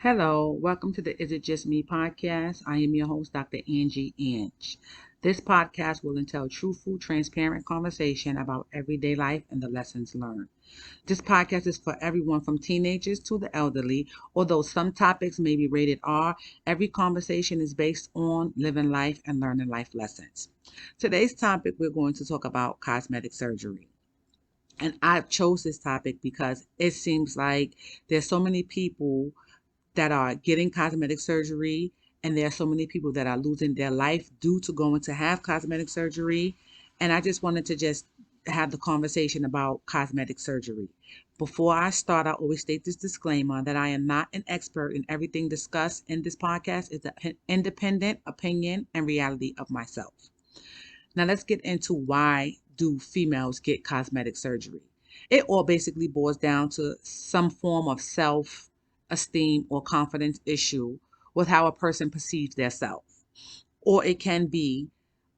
Hello, welcome to the Is It Just Me podcast. I am your host, Dr. Angie Inch. This podcast will entail truthful, transparent conversation about everyday life and the lessons learned. This podcast is for everyone from teenagers to the elderly. Although some topics may be rated R, every conversation is based on living life and learning life lessons. Today's topic, we're going to talk about cosmetic surgery. And I chose this topic because it seems like there's so many people that are getting cosmetic surgery, and there are so many people that are losing their life due to going to have cosmetic surgery. And I just wanted to just have the conversation about cosmetic surgery. Before I start, I always state this disclaimer that I am not an expert in everything discussed in this podcast. It's an independent opinion and reality of myself. Now let's get into why do females get cosmetic surgery. It all basically boils down to some form of self esteem or confidence issue with how a person perceives their self. Or it can be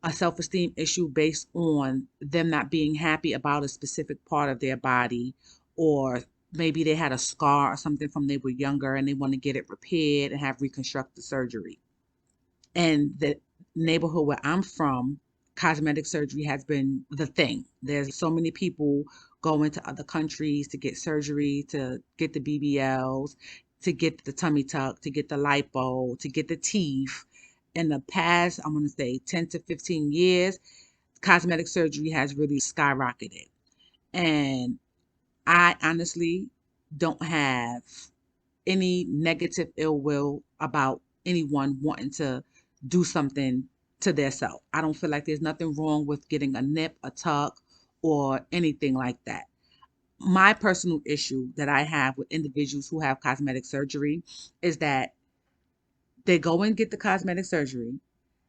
a self esteem issue based on them not being happy about a specific part of their body, or maybe they had a scar or something from they were younger and they want to get it repaired and have reconstructive surgery. And the neighborhood where I'm from, cosmetic surgery has been the thing. There's so many people going to other countries to get surgery, to get the BBLs, to get the tummy tuck, to get the lipo, to get the teeth. In the past, I'm going to say 10 to 15 years, cosmetic surgery has really skyrocketed. And I honestly don't have any negative ill will about anyone wanting to do something to their self. I don't feel like there's nothing wrong with getting a nip, a tuck, or anything like that. My personal issue that I have with individuals who have cosmetic surgery is that they go and get the cosmetic surgery,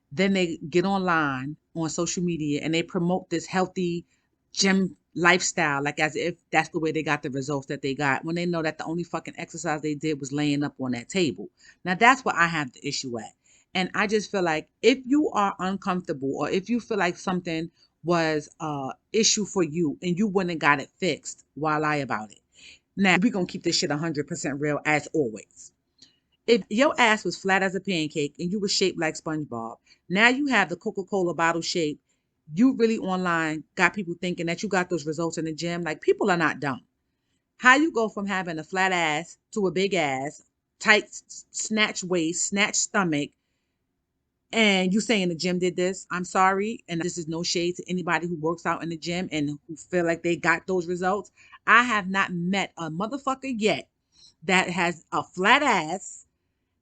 then they get online on social media and they promote this healthy gym lifestyle, like as if that's the way they got the results that they got, when they know that the only fucking exercise they did was laying up on that table. Now that's what I have the issue at. And I just feel like if you are uncomfortable, or if you feel like something was a issue for you and you went and got it fixed, why lie about it? Now we're gonna keep this shit 100% real as always. If your ass was flat as a pancake and you were shaped like SpongeBob, now you have the Coca-Cola bottle shape. You really online got people thinking that you got those results in the gym. Like, people are not dumb. How you go from having a flat ass to a big ass, tight snatch waist, snatch stomach, and you saying the gym did this? I'm sorry, and this is no shade to anybody who works out in the gym and who feel like they got those results. I have not met a motherfucker yet that has a flat ass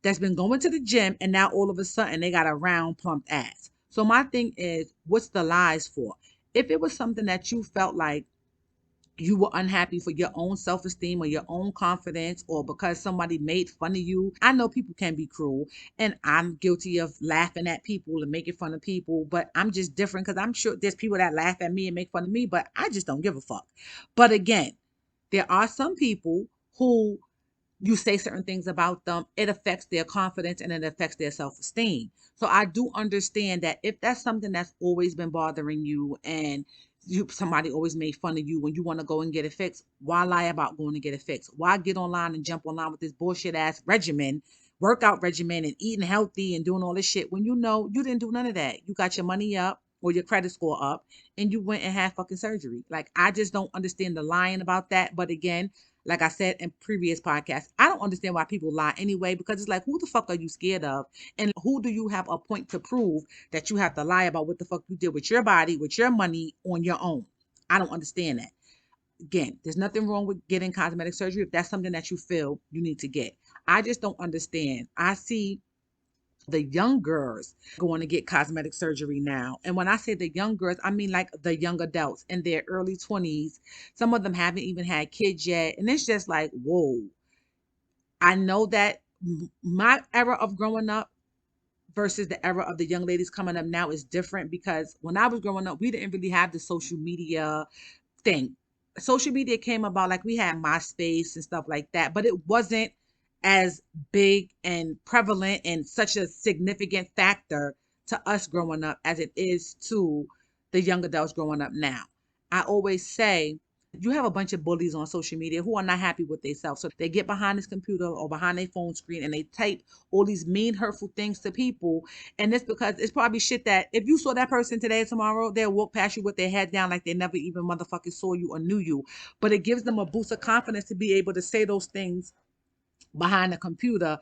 that's been going to the gym and now all of a sudden they got a round plump ass. So my thing is, what's the lies for? If it was something that you felt like you were unhappy for your own self-esteem or your own confidence, or because somebody made fun of you. I know people can be cruel, and I'm guilty of laughing at people and making fun of people, but I'm just different because I'm sure there's people that laugh at me and make fun of me, but I just don't give a fuck. But again, there are some people who you say certain things about them, it affects their confidence and it affects their self-esteem. So I do understand that if that's something that's always been bothering you, and somebody always made fun of you when you want to go and get it fixed, why lie about going to get it fixed? Why get online and jump online with this bullshit ass regimen, workout regimen, and eating healthy and doing all this shit when you know you didn't do none of that? You got your money up or your credit score up and you went and had fucking surgery. Like, I just don't understand the lying about that. But again, like I said in previous podcasts, I don't understand why people lie anyway, because it's like, who the fuck are you scared of? And who do you have a point to prove that you have to lie about what the fuck you did with your body, with your money on your own? I don't understand that. Again, there's nothing wrong with getting cosmetic surgery if that's something that you feel you need to get. I just don't understand. I see the young girls going to get cosmetic surgery now. And when I say the young girls, I mean like the young adults in their early 20s. Some of them haven't even had kids yet. And it's just like, whoa. I know that my era of growing up versus the era of the young ladies coming up now is different, because when I was growing up, we didn't really have the social media thing. Social media came about, like we had MySpace and stuff like that, but it wasn't as big and prevalent and such a significant factor to us growing up as it is to the young adults growing up now. I always say You have a bunch of bullies on social media who are not happy with themselves. So they get behind this computer or behind their phone screen and they type all these mean, hurtful things to people. And it's because it's probably shit that if you saw that person today or tomorrow, they'll walk past you with their head down like they never even motherfucking saw you or knew you. But it gives them a boost of confidence to be able to say those things behind a computer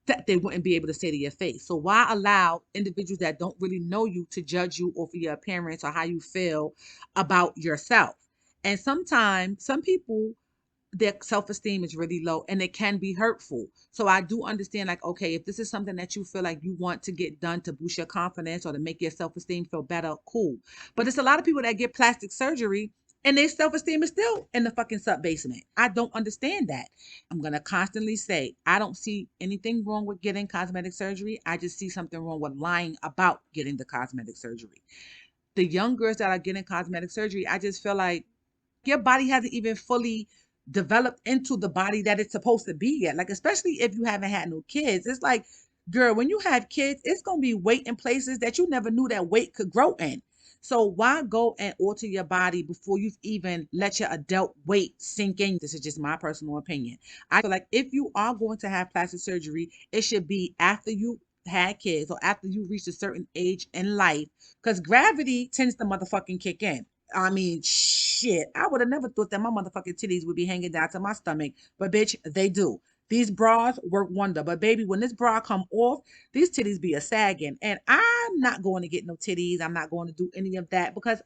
that they wouldn't be able to say to your face. So why allow individuals that don't really know you to judge you off of your appearance or how you feel about yourself? And sometimes some people, their self-esteem is really low and it can be hurtful. So I do understand, like, okay, if this is something that you feel like you want to get done to boost your confidence or to make your self-esteem feel better, cool. But it's a lot of people that get plastic surgery and their self-esteem is still in the fucking sub basement. I don't understand that. I'm going to constantly say, I don't see anything wrong with getting cosmetic surgery. I just see something wrong with lying about getting the cosmetic surgery. The young girls that are getting cosmetic surgery, I just feel like your body hasn't even fully developed into the body that it's supposed to be yet. Like, especially if you haven't had no kids. It's like, girl, when you have kids, it's going to be weight in places that you never knew that weight could grow in. So why go and alter your body before you've even let your adult weight sink in? This is just my personal opinion. I feel like if you are going to have plastic surgery, it should be after you had kids or after you reach a certain age in life, because gravity tends to motherfucking kick in. I mean, shit. I would have never thought that my motherfucking titties would be hanging down to my stomach, but bitch, they do. These bras work wonder, but baby, when this bra come off, these titties be a sagging, and I'm not going to get no titties. I'm not going to do any of that because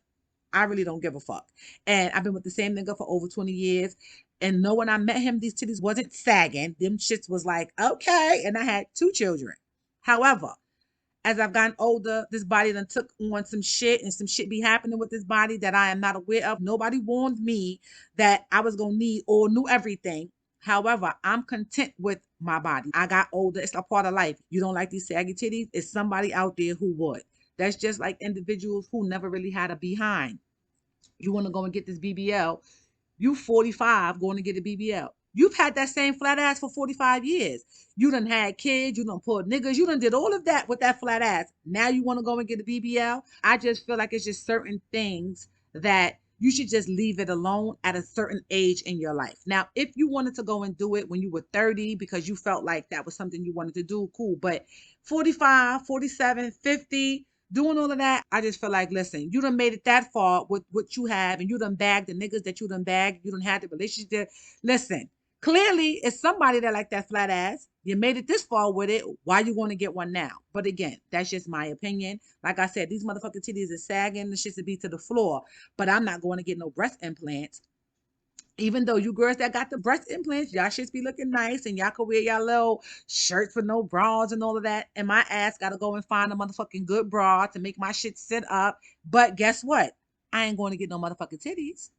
I really don't give a fuck. And I've been with the same nigga for over 20 years. And no, when I met him, these titties wasn't sagging. Them shits was like, okay. And I had 2 children. However, as I've gotten older, this body done took on some shit and some shit be happening with this body that I am not aware of. Nobody warned me that I was gonna need or knew everything. However, I'm content with my body. I got older. It's a part of life. You don't like these saggy titties? It's somebody out there who would. That's just like individuals who never really had a behind. You want to go and get this BBL, you 45 going to get a BBL. You've had that same flat ass for 45 years. You done had kids, you done pulled niggas, you done did all of that with that flat ass. Now you want to go and get a BBL? I just feel like it's just certain things that you should just leave it alone at a certain age in your life. Now, if you wanted to go and do it when you were 30 because you felt like that was something you wanted to do, cool. But 45, 47, 50, doing all of that, I just feel like, listen, you done made it that far with what you have, and you done bagged the niggas that you done bagged, you done had the relationship. Listen, clearly it's somebody that like that flat ass. You made it this far with it. Why you want to get one now? But again, that's just my opinion. Like I said, these motherfucking titties are sagging. The shit to be to the floor. But I'm not going to get no breast implants. Even though you girls that got the breast implants, y'all should be looking nice and y'all can wear y'all little shirts with no bras and all of that. And my ass gotta go and find a motherfucking good bra to make my shit sit up. But guess what? I ain't going to get no motherfucking titties.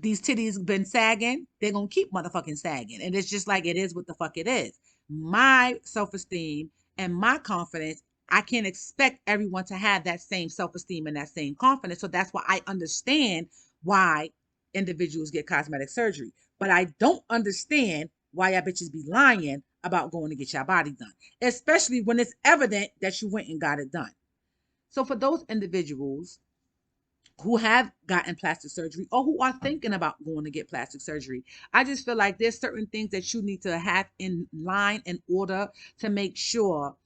These titties been sagging, they're gonna keep motherfucking sagging. And it's just like it is what the fuck it is. My self-esteem and my confidence, I can't expect everyone to have that same self-esteem and that same confidence. So that's why I understand why individuals get cosmetic surgery. But I don't understand why y'all bitches be lying about going to get your body done, especially when it's evident that you went and got it done. So for those individuals who have gotten plastic surgery or who are thinking about going to get plastic surgery, I just feel like there's certain things that you need to have in line in order to make sure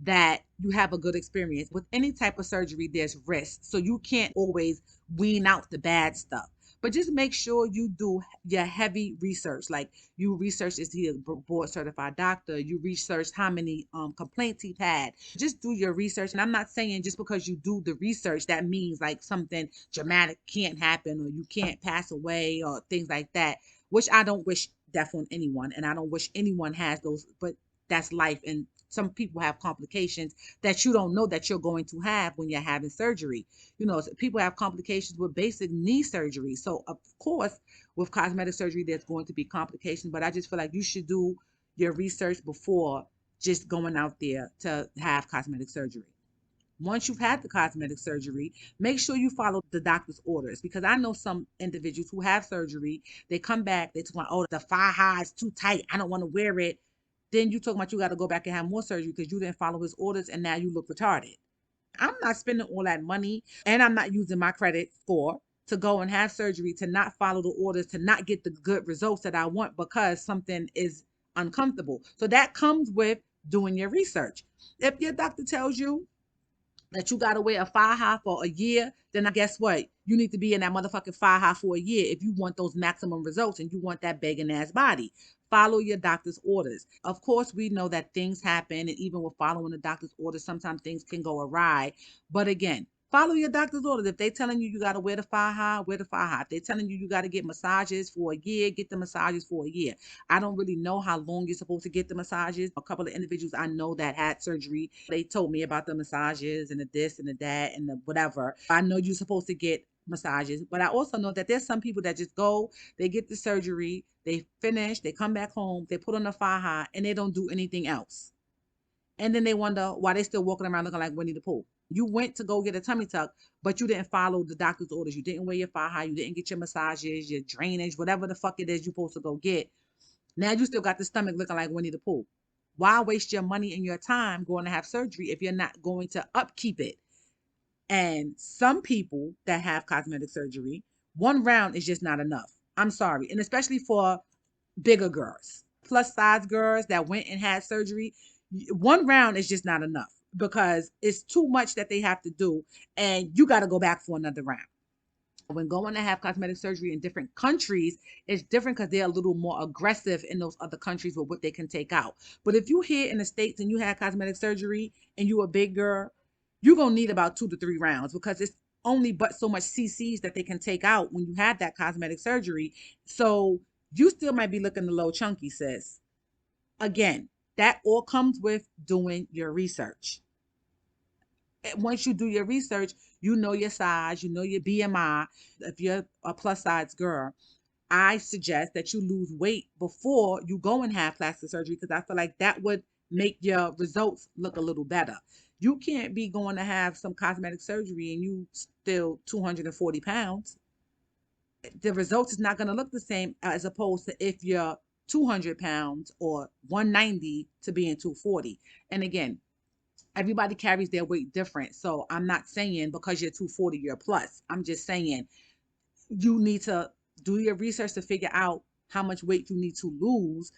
that you have a good experience. With any type of surgery, there's risk. So you can't always wean out the bad stuff. But just make sure you do your heavy research. Like, you research, is he a board certified doctor? You research how many complaints he's had. Just do your research. And I'm not saying just because you do the research, that means like something dramatic can't happen or you can't pass away or things like that, which I don't wish death on anyone. And I don't wish anyone has those, but that's life. And some people have complications that you don't know that you're going to have when you're having surgery. You know, people have complications with basic knee surgery. So, of course, with cosmetic surgery, there's going to be complications. But I just feel like you should do your research before just going out there to have cosmetic surgery. Once you've had the cosmetic surgery, make sure you follow the doctor's orders, because I know some individuals who have surgery, they come back, they talk about, oh, the thigh high is too tight, I don't want to wear it. Then you talk about you got to go back and have more surgery because you didn't follow his orders and now you look retarded. I'm not spending all that money and I'm not using my credit score to go and have surgery, to not follow the orders, to not get the good results that I want because something is uncomfortable. So that comes with doing your research. If your doctor tells you that you gotta wear a thigh high for a year, then I guess what? You need to be in that motherfucking thigh high for a year if you want those maximum results and you want that begging ass body. Follow your doctor's orders. Of course, we know that things happen, and even with following the doctor's orders, sometimes things can go awry. But again, follow your doctor's orders. If they're telling you you got to wear the thigh high, wear the thigh high. If they're telling you you got to get massages for a year, get the massages for a year. I don't really know how long you're supposed to get the massages. A couple of individuals I know that had surgery, they told me about the massages and the this and the that and the whatever. I know you're supposed to get massages, but I also know that there's some people that just go, they get the surgery, they finish, they come back home, they put on a thigh high, and they don't do anything else. And then they wonder why they still walking around looking like Winnie the Pooh. You went to go get a tummy tuck, but you didn't follow the doctor's orders. You didn't wear your thigh high. You didn't get your massages, your drainage, whatever the fuck it is you're supposed to go get. Now you still got the stomach looking like Winnie the Pooh. Why waste your money and your time going to have surgery if you're not going to upkeep it? And some people that have cosmetic surgery, one round is just not enough. I'm sorry. And especially for bigger girls, plus size girls that went and had surgery, one round is just not enough because it's too much that they have to do. And you got to go back for another round. When going to have cosmetic surgery in different countries, it's different because they're a little more aggressive in those other countries with what they can take out. But if you here in the States and you had cosmetic surgery and you a big girl, you're going to need about 2 to 3 rounds because it's only but so much cc's that they can take out when you had that cosmetic surgery. So you still might be looking a little chunky, sis. Again, that all comes with doing your research. Once you do your research, you know your size, you know your BMI. If you're a plus size girl, I suggest that you lose weight before you go and have plastic surgery because I feel like that would make your results look a little better. You can't be going to have some cosmetic surgery and you still 240 pounds. The results is not going to look the same as opposed to if you're 200 pounds or 190 to being 240. And again, everybody carries their weight different. So I'm not saying because you're 240, you're plus. I'm just saying you need to do your research to figure out how much weight you need to lose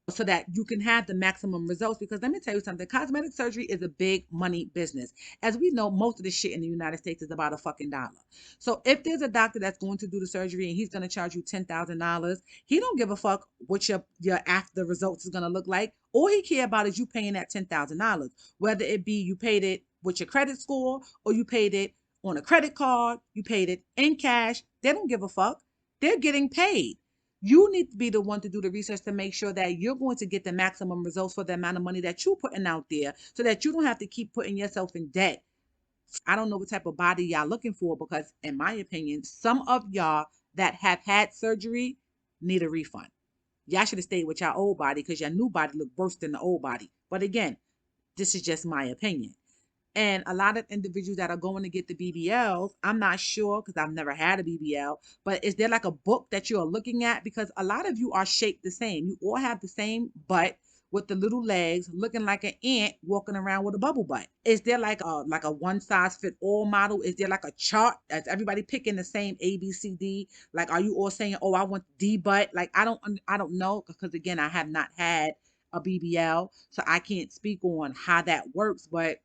so that you can have the maximum results. Because let me tell you something, cosmetic surgery is a big money business. As we know, most of the shit in the United States is about a fucking dollar. So if there's a doctor that's going to do the surgery and he's going to charge you $10,000, he don't give a fuck what your after results is going to look like. All he care about is you paying that $10,000, whether it be you paid it with your credit score or you paid it on a credit card, you paid it in cash. They don't give a fuck. They're getting paid. You need to be the one to do the research to make sure that you're going to get the maximum results for the amount of money that you're putting out there so that you don't have to keep putting yourself in debt. I don't know what type of body y'all looking for because, in my opinion, some of y'all that have had surgery need a refund. Y'all should have stayed with your old body because your new body look worse than the old body. But again, this is just my opinion. And a lot of individuals that are going to get the BBLs, I'm not sure because I've never had a BBL, but is there like a book that you're looking at? Because a lot of you are shaped the same. You all have the same butt with the little legs looking like an ant walking around with a bubble butt. Is there like a one size fit all model? Is there like a chart? Is everybody picking the same A, B, C, D? Like, are you all saying, oh, I want D butt? Like, I don't know because again, I have not had a BBL, so I can't speak on how that works, but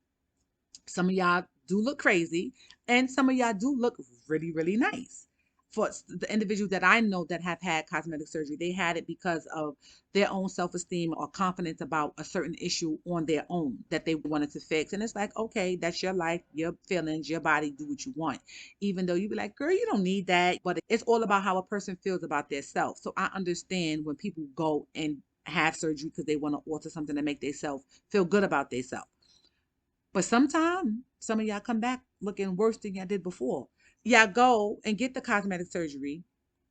some of y'all do look crazy, and some of y'all do look really, really nice. For the individuals that I know that have had cosmetic surgery, they had it because of their own self esteem or confidence about a certain issue on their own that they wanted to fix. And it's like, okay, that's your life, your feelings, your body, do what you want. Even though you be like, girl, you don't need that. But it's all about how a person feels about their self. So I understand when people go and have surgery because they want to alter something to make themselves feel good about themselves. But sometimes some of y'all come back looking worse than y'all did before. Y'all go and get the cosmetic surgery,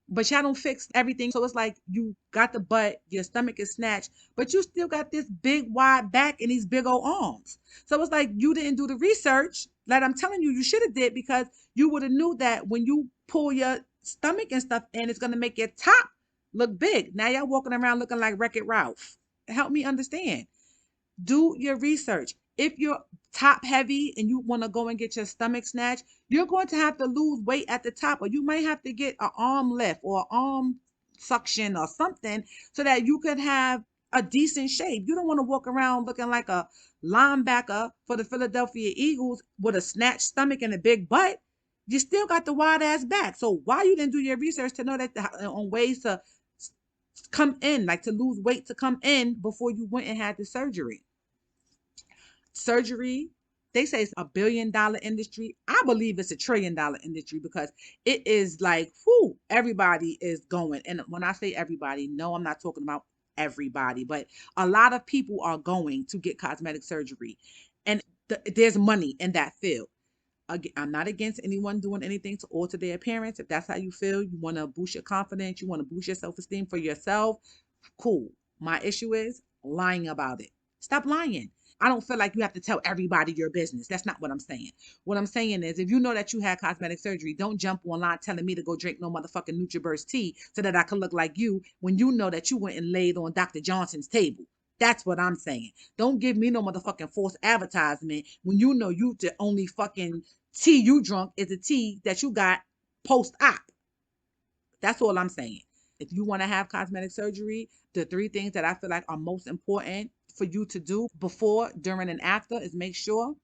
but y'all don't fix everything. So it's like you got the butt, your stomach is snatched, but you still got this big wide back and these big old arms. So it's like you didn't do the research that I'm telling you you should have did because you would have knew that when you pull your stomach and stuff in, it's gonna make your top look big. Now y'all walking around looking like Wreck-It Ralph. Help me understand. Do your research. If you're top heavy and you want to go and get your stomach snatched, you're going to have to lose weight at the top, or you might have to get an arm lift or an arm suction or something so that you could have a decent shape. You don't want to walk around looking like a linebacker for the Philadelphia Eagles with a snatched stomach and a big butt. You still got the wide ass back. So why you didn't do your research to know that on ways to come in, like to lose weight to come in before you went and had the surgery? Surgery, they say it's $1 billion industry. I believe it's $1 trillion industry because it is like, whoo, everybody is going. And when I say everybody, no, I'm not talking about everybody, but a lot of people are going to get cosmetic surgery. And there's money in that field. Again, I'm not against anyone doing anything to alter their appearance. If that's how you feel, you want to boost your confidence, you want to boost your self-esteem for yourself, cool. My issue is lying about it. Stop lying. I don't feel like you have to tell everybody your business. That's not what I'm saying. What I'm saying is, if you know that you had cosmetic surgery, don't jump online telling me to go drink no motherfucking NutriBurst tea so that I can look like you when you know that you went and laid on Dr. Johnson's table. That's what I'm saying. Don't give me no motherfucking false advertisement when you know you the only fucking tea you drunk is the tea that you got post-op. That's all I'm saying. If you want to have cosmetic surgery, the three things that I feel like are most important for you to do before, during, and after is make sure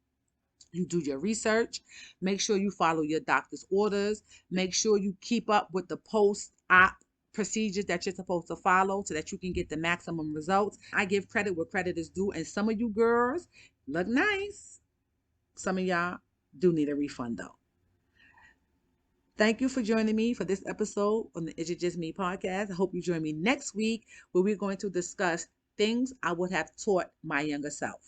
you do your research, make sure you follow your doctor's orders, make sure you keep up with the post-op procedures that you're supposed to follow so that you can get the maximum results. I give credit where credit is due, and some of you girls look nice. Some of y'all do need a refund though. Thank you for joining me for this episode on the Is It Just Me podcast. I hope you join me next week where we're going to discuss things I would have taught my younger self.